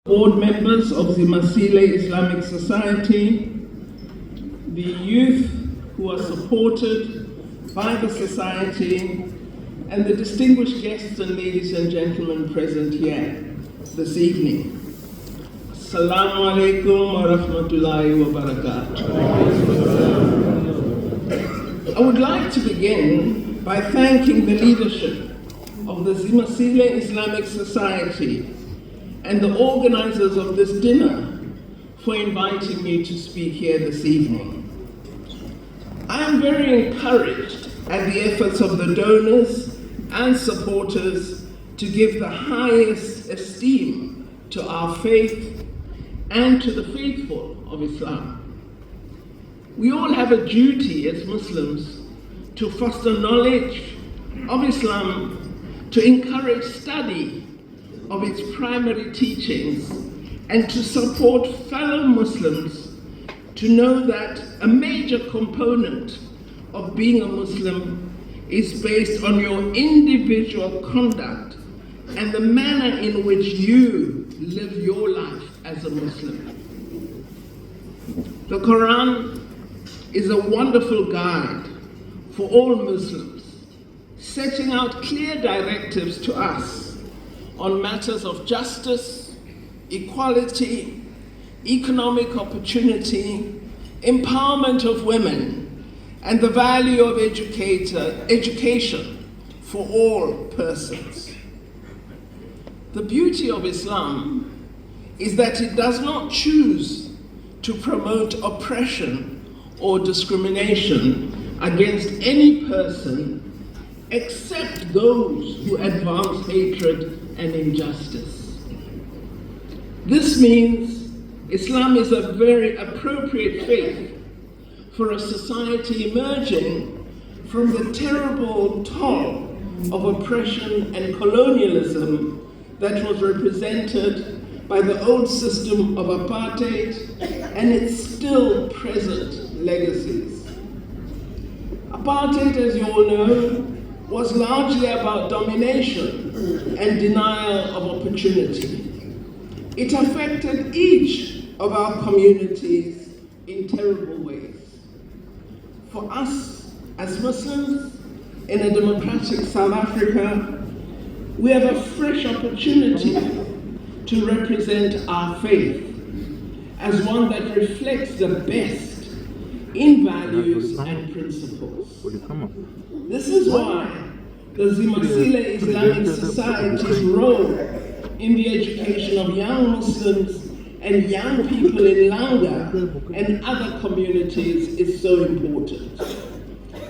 board members of ZIMASILE Islamic Society, the youth who are supported by the society, and the distinguished guests and ladies and gentlemen present here this evening. Assalamu alaikum wa rahmatullahi wa barakatuh. I would like to begin by thanking the leadership of the ZIMASILE Islamic Society and the organizers of this dinner for inviting me to speak here this evening. I am very encouraged at the efforts of the donors and supporters to give the highest esteem to our faith and to the faithful of Islam. We all have a duty as Muslims to foster knowledge of Islam, to encourage study of its primary teachings, and to support fellow Muslims to know that a major component of being a Muslim is based on your individual conduct and the manner in which you live your life as a Muslim. The Quran is a wonderful guide for all Muslims, setting out clear directives to us on matters of justice, equality, economic opportunity, empowerment of women, and the value of education for all persons. The beauty of Islam is that it does not choose to promote oppression or discrimination against any person except those who advance hatred and injustice. This means Islam is a very appropriate faith for a society emerging from the terrible toll of oppression and colonialism that was represented by the old system of apartheid and its still present legacies. Apartheid, as you all know, was largely about domination and denial of opportunity. It affected each of our communities in terrible ways. For us as Muslims in a democratic South Africa, we have a fresh opportunity to represent our faith as one that reflects the best in values and principles. This is why the ZIMASILE Islamic Society's role in the education of young Muslims and young people in LANGA and other communities is so important.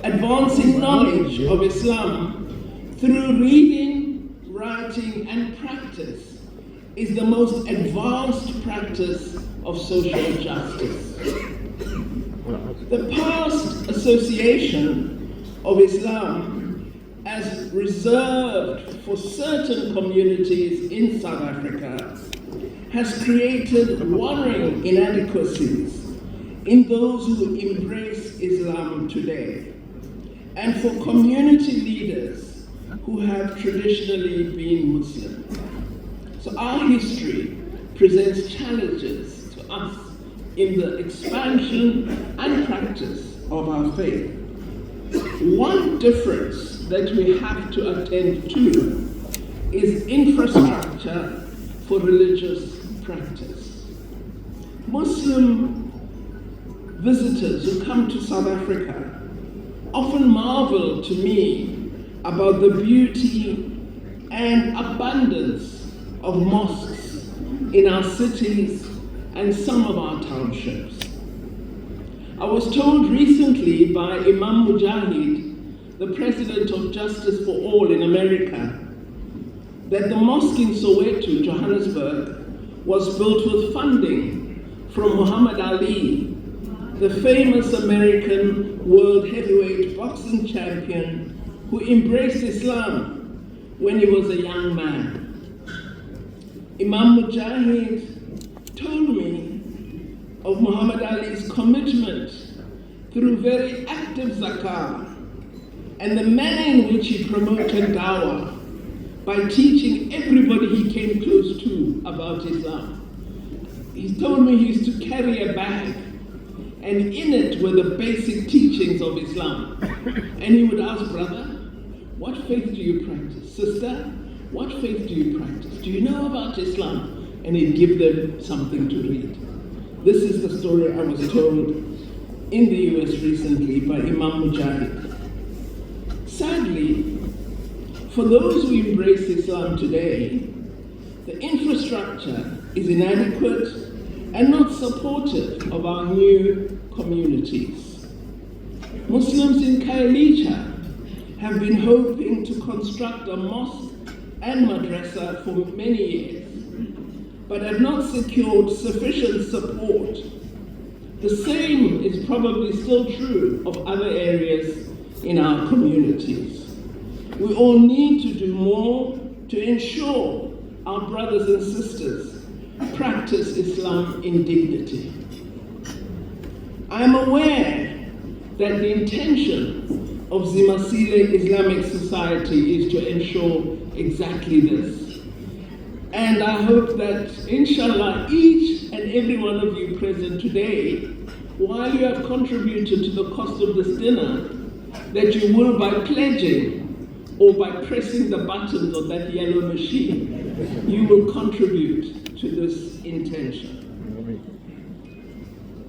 Advancing knowledge of Islam through reading, writing, and practice is the most advanced practice of social justice. The past association of Islam as reserved for certain communities in South Africa has created worrying inadequacies in those who embrace Islam today, and for community leaders who have traditionally been Muslim. So our history presents challenges to us in the expansion and practice of our faith. One difference that we have to attend to is infrastructure for religious practice. Muslim visitors who come to South Africa often marvel to me about the beauty and abundance of mosques in our cities and some of our townships. I was told recently by Imam Mujahid, the president of Justice for All in America, that the mosque in Soweto, Johannesburg, was built with funding from Muhammad Ali, the famous American world heavyweight boxing champion who embraced Islam when he was a young man. Imam Mujahid told me of Muhammad Ali's commitment through very active zakah and the manner in which he promoted dawah by teaching everybody he came close to about Islam. He told me he used to carry a bag, and in it were the basic teachings of Islam. And he would ask, brother, what faith do you practice? Sister, what faith do you practice? Do you know about Islam? And he'd give them something to read. This is the story I was told in the US recently by Imam Mujahid. Sadly, for those who embrace Islam today, the infrastructure is inadequate and not supportive of our new communities. Muslims in Kailicha have been hoping to construct a mosque and madrasa for many years, but have not secured sufficient support. The same is probably still true of other areas in our communities. We all need to do more to ensure our brothers and sisters practice Islam in dignity. I am aware that the intention of ZIMASILE Islamic Society is to ensure exactly this. And I hope that, inshallah, each and every one of you present today, while you have contributed to the cost of this dinner, that you will, by pledging or by pressing the buttons of that yellow machine, you will contribute to this intention.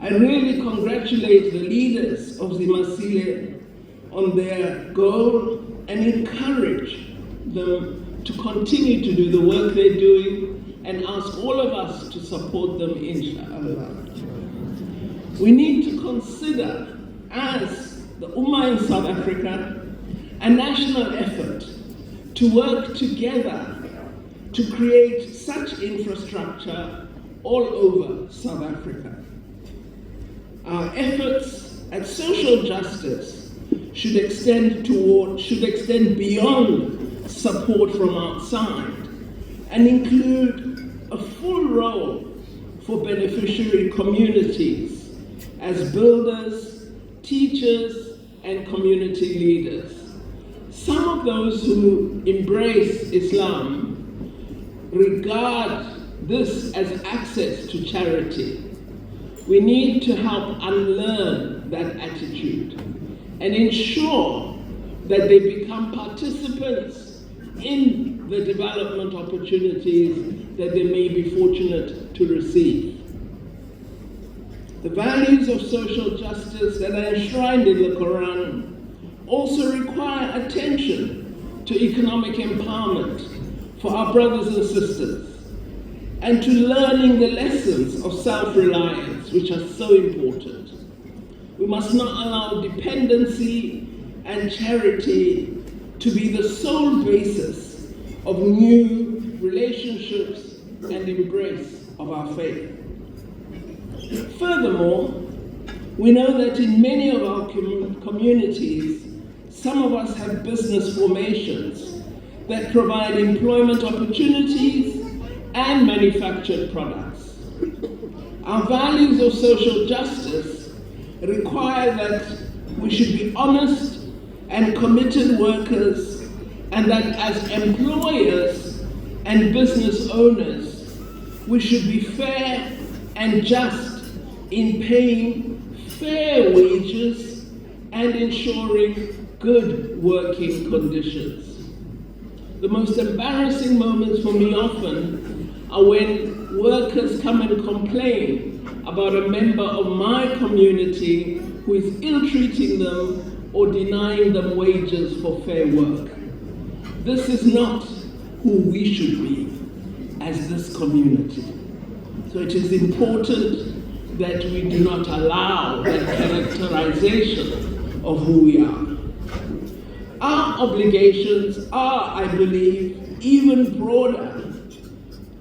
I really congratulate the leaders of ZIMASILE on their goal and encourage them to continue to do the work they're doing and ask all of us to support them, inshallah. We need to consider, as the Ummah in South Africa, a national effort to work together to create such infrastructure all over South Africa. Our efforts at social justice should extend beyond support from outside and include a full role for beneficiary communities as builders, teachers, and community leaders. Some of those who embrace Islam regard this as access to charity. We need to help unlearn that attitude and ensure that they become participants in the development opportunities that they may be fortunate to receive. The values of social justice that are enshrined in the Quran also require attention to economic empowerment for our brothers and sisters, and to learning the lessons of self-reliance, which are so important. We must not allow dependency and charity to be the sole basis of new relationships and embrace of our faith. Furthermore, we know that in many of our communities, some of us have business formations that provide employment opportunities and manufactured products. Our values of social justice require that we should be honest and committed workers, and that as employers and business owners, we should be fair and just in paying fair wages and ensuring good working conditions. The most embarrassing moments for me often are when workers come and complain about a member of my community who is ill-treating them or denying them wages for fair work. This is not who we should be as this community. So it is important that we do not allow that characterization of who we are. Our obligations are, I believe, even broader,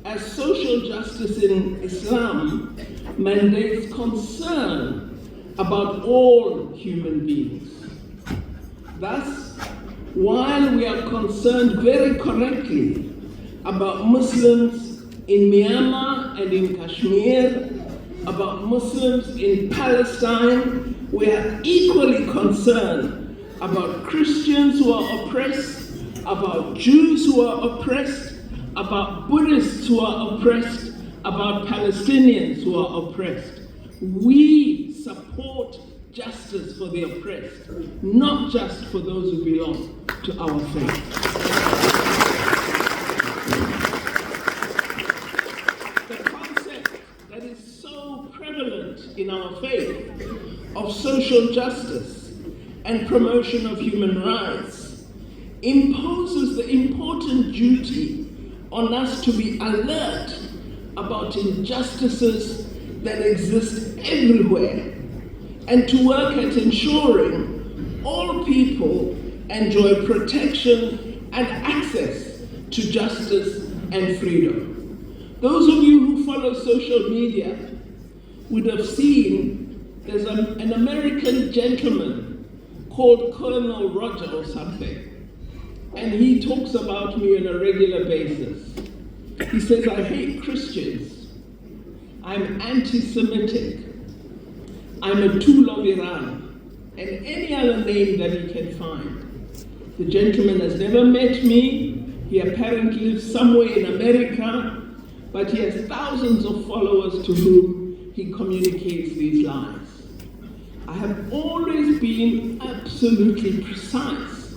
as social justice in Islam mandates concern about all human beings. Thus, while we are concerned very correctly about Muslims in Myanmar and in Kashmir, about Muslims in Palestine, we are equally concerned about Christians who are oppressed about Jews who are oppressed, about Buddhists who are oppressed, about Palestinians who are oppressed. We support justice for the oppressed, not just for those who belong to our faith. The concept that is so prevalent in our faith of social justice and promotion of human rights imposes the important duty on us to be alert about injustices that exist everywhere and to work at ensuring all people enjoy protection and access to justice and freedom. Those of you who follow social media would have seen there's an American gentleman called Colonel Roger or something, and he talks about me on a regular basis. He says, I hate Christians, I'm anti-Semitic, I'm a tool of Iran, and any other name that he can find. The gentleman has never met me. He apparently lives somewhere in America, but he has thousands of followers to whom he communicates these lies. I have always been absolutely precise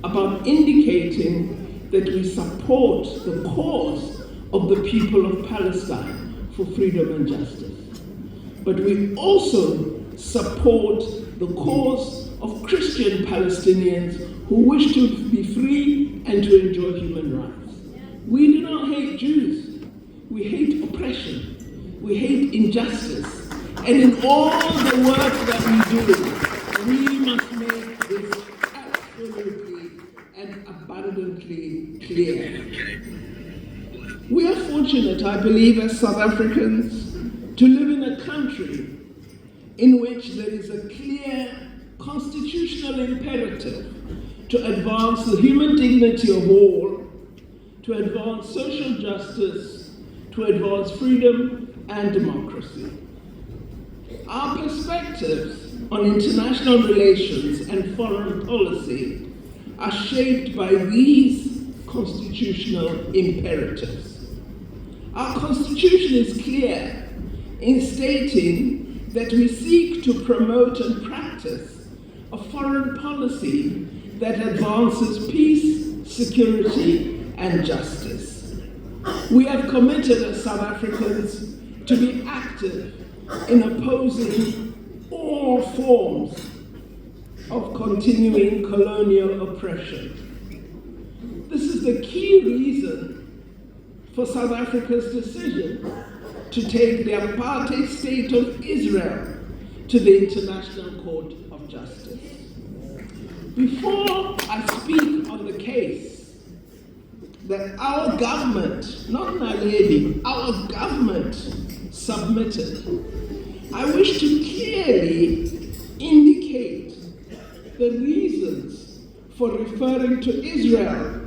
about indicating that we support the cause of the people of Palestine for freedom and justice. But we also support the cause of Christian Palestinians who wish to be free and to enjoy human rights. We do not hate Jews. We hate oppression. We hate injustice. And in all the work that we do, we must make this absolutely and abundantly clear. We are fortunate, I believe, as South Africans, to live in a country in which there is a clear constitutional imperative to advance the human dignity of all, to advance social justice, to advance freedom and democracy. Our perspectives on international relations and foreign policy are shaped by these constitutional imperatives. Our Constitution is clear in stating that we seek to promote and practice a foreign policy that advances peace, security, and justice. We have committed as South Africans to be active in opposing all forms of continuing colonial oppression. This is the key reason for South Africa's decision to take the apartheid state of Israel to the International Court of Justice. Before I speak on the case that our government, not Naledi, our government submitted, I wish to clearly indicate the reasons for referring to Israel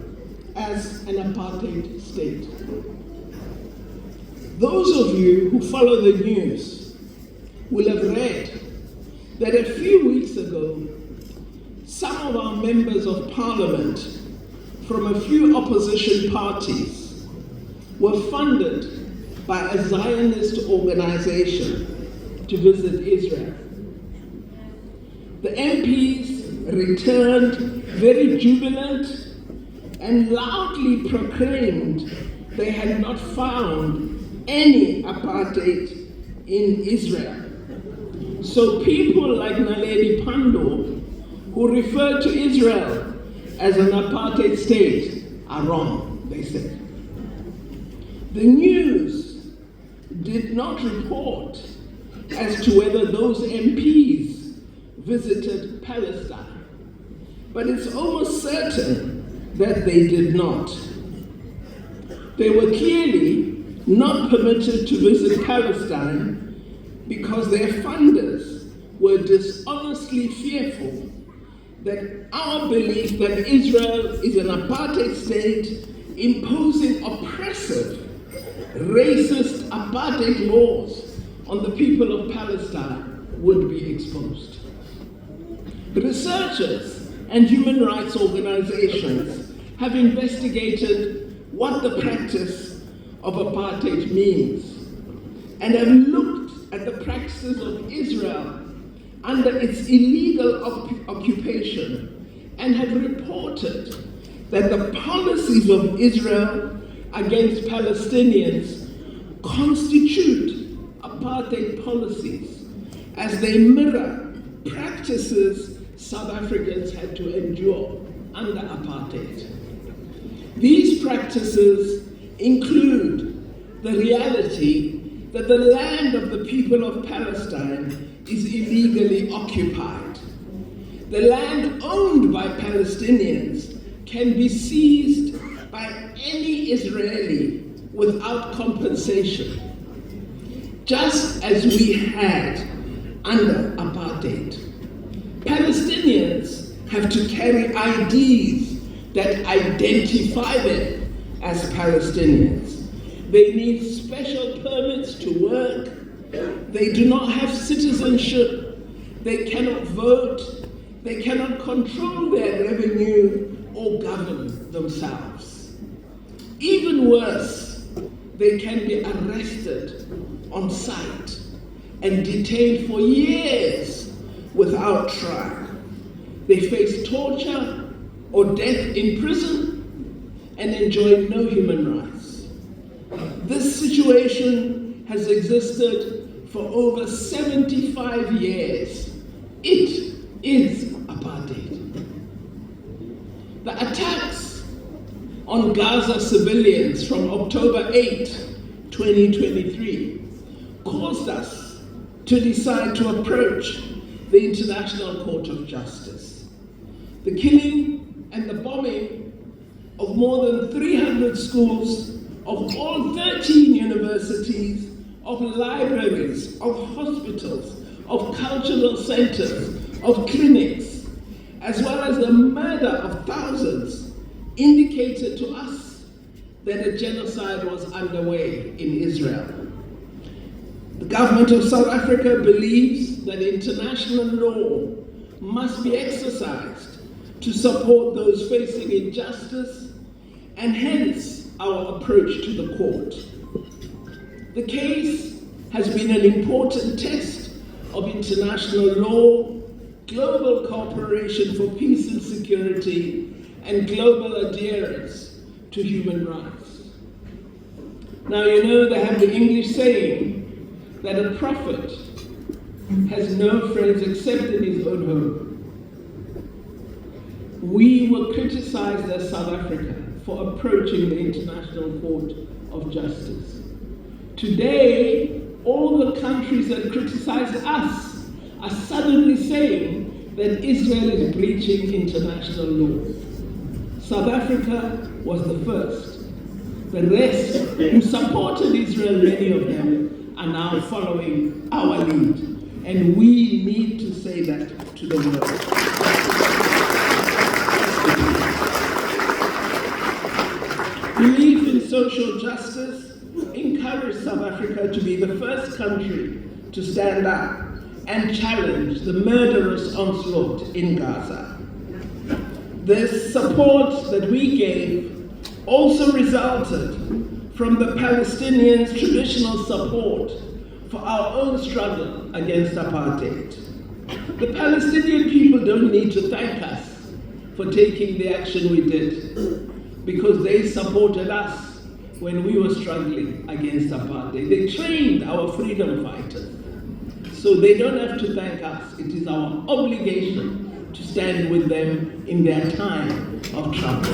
as an apartheid state. Those of you who follow the news will have read that a few weeks ago, some of our members of parliament from a few opposition parties were funded by a Zionist organization to visit Israel. The MPs returned very jubilant and loudly proclaimed they had not found any apartheid in Israel. So people like Naledi Pandor, who refer to Israel as an apartheid state, are wrong, they said. The news did not report as to whether those MPs visited Palestine, but it's almost certain that they did not. They were clearly not permitted to visit Palestine because their funders were dishonestly fearful that our belief that Israel is an apartheid state imposing oppressive, racist apartheid laws on the people of Palestine would be exposed. Researchers and human rights organizations have investigated what the practice of apartheid means and have looked at the practices of Israel under its illegal occupation and have reported that the policies of Israel against Palestinians constitute apartheid policies as they mirror practices South Africans had to endure under apartheid. These practices include the reality that the land of the people of Palestine is illegally occupied. The land owned by Palestinians can be seized by any Israeli without compensation, just as we had under apartheid. Palestinians have to carry IDs that identify them as Palestinians. They need special permits to work. They do not have citizenship. They cannot vote. They cannot control their revenue or govern themselves. Even worse, they can be arrested on sight and detained for years without trial. They face torture or death in prison and enjoy no human rights. This situation has existed for over 75 years. It is apartheid. The attacks on Gaza civilians from October 8, 2023, caused us to decide to approach the International Court of Justice. The killing and the bombing of more than 300 schools, of all 13 universities, of libraries, of hospitals, of cultural centers, of clinics, as well as the murder of thousands, indicated to us that a genocide was underway in Israel. The government of South Africa believes that international law must be exercised to support those facing injustice, and hence our approach to the court. The case has been an important test of international law, global cooperation for peace and security, and global adherence to human rights. Now, you know they have the English saying that a prophet has no friends except in his own home. We were criticized as South Africa for approaching the International Court of Justice. Today, all the countries that criticize us are suddenly saying that Israel is breaching international law. South Africa was the first. The rest, who supported Israel, many of them, are now following our lead. And we need to say that to the world. Belief in social justice encouraged South Africa to be the first country to stand up and challenge the murderous onslaught in Gaza. The support that we gave also resulted from the Palestinians' traditional support for our own struggle against apartheid. The Palestinian people don't need to thank us for taking the action we did, because they supported us when we were struggling against apartheid. They trained our freedom fighters. So they don't have to thank us. It is our obligation to stand with them in their time of trouble.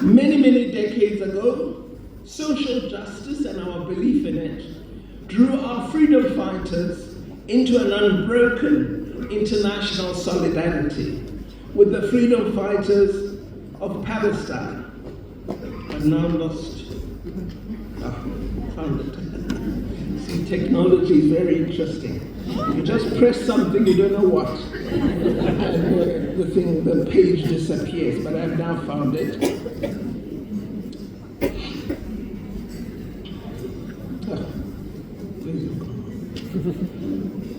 Many, many decades ago, social justice and our belief in it drew our freedom fighters into an unbroken international solidarity with the freedom fighters of Palestine. I've now lost. Found it. See, technology is very interesting. You just press something, you don't know what, and the page disappears. But I've now found it.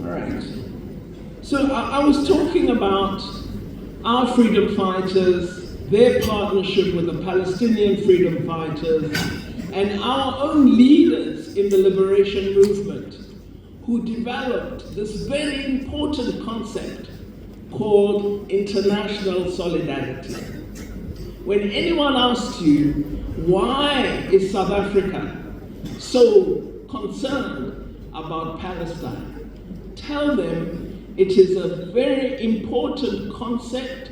All right. So I was talking about our freedom fighters, their partnership with the Palestinian freedom fighters, and our own leaders in the liberation movement who developed this very important concept called international solidarity. When anyone asks you, why is South Africa so concerned about Palestine, tell them it is a very important concept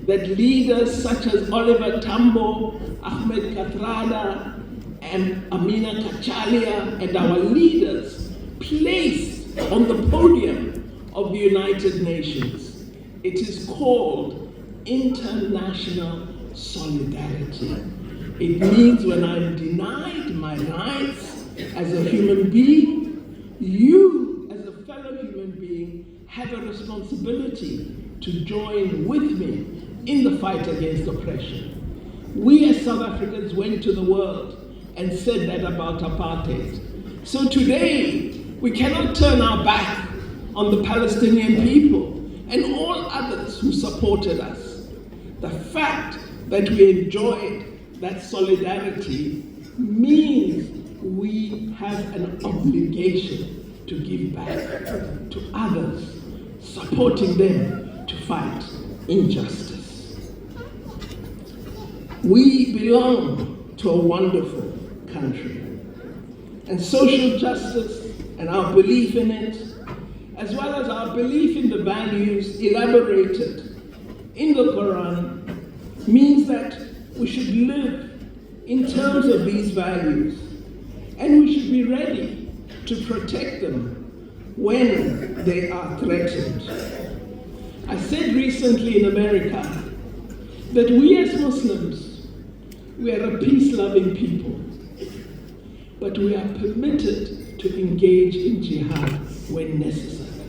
that leaders such as Oliver Tambo, Ahmed Kathrada, and Amina Kachalia, and our leaders placed on the podium of the United Nations. It is called international solidarity. It means when I'm denied my rights as a human being, you as a fellow human being have a responsibility to join with me in the fight against oppression. We as South Africans went to the world and said that about apartheid. So today, we cannot turn our back on the Palestinian people and all others who supported us. The fact that we enjoyed that solidarity means we have an obligation to give back to others, supporting them to fight injustice. We belong to a wonderful country, and social justice and our belief in it, as well as our belief in the values elaborated in the Quran, means that we should live in terms of these values, and we should be ready to protect them when they are threatened. I said recently in America that we as Muslims, we are a peace-loving people, but we are permitted to engage in jihad when necessary.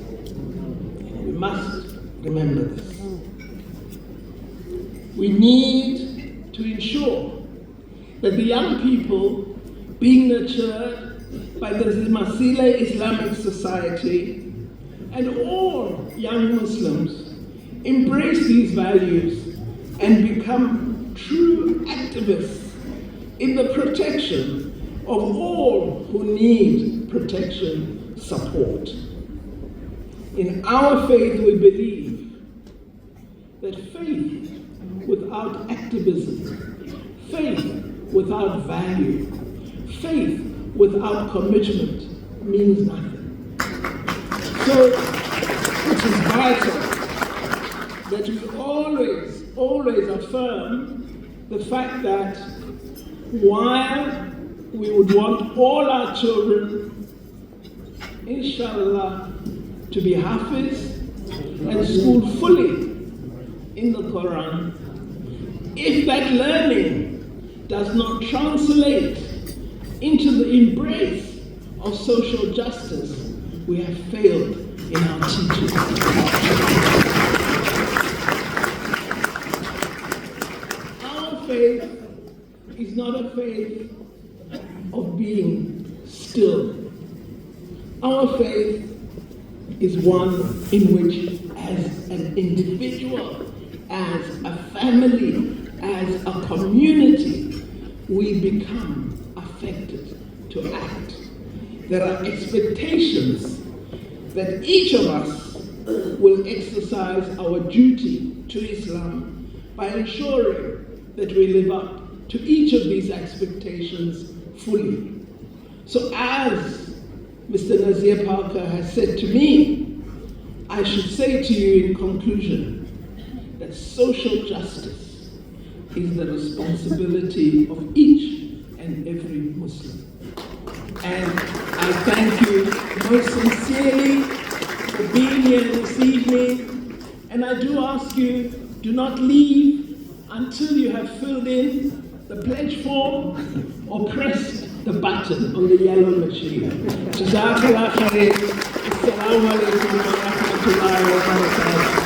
We must remember this. We need to ensure that the young people being nurtured by the ZIMASILE Islamic Society and all young Muslims embrace these values and become true activists in the protection of all who need protection support. In our faith, we believe that faith without activism, faith without value, faith without commitment means nothing. So it is vital that we always affirm the fact that while we would want all our children, inshallah, to be hafiz and schooled fully in the Quran, if that learning does not translate into the embrace of social justice, we have failed in our teaching. Our faith is not a faith of being still. Our faith is one in which, as an individual, as a family, as a community, we become affected to act. There are expectations that each of us will exercise our duty to Islam by ensuring that we live up to each of these expectations fully. So as Mr. Nazir Parker has said to me, I should say to you in conclusion that social justice is the responsibility of each and every Muslim. And I thank you most sincerely for being here this evening. And I do ask you, do not leave until you have filled in the pledge form or pressed the button on the yellow machine. Jazakallah khair. Assalamu alaikum wa rahmatullahi wa barakatuh.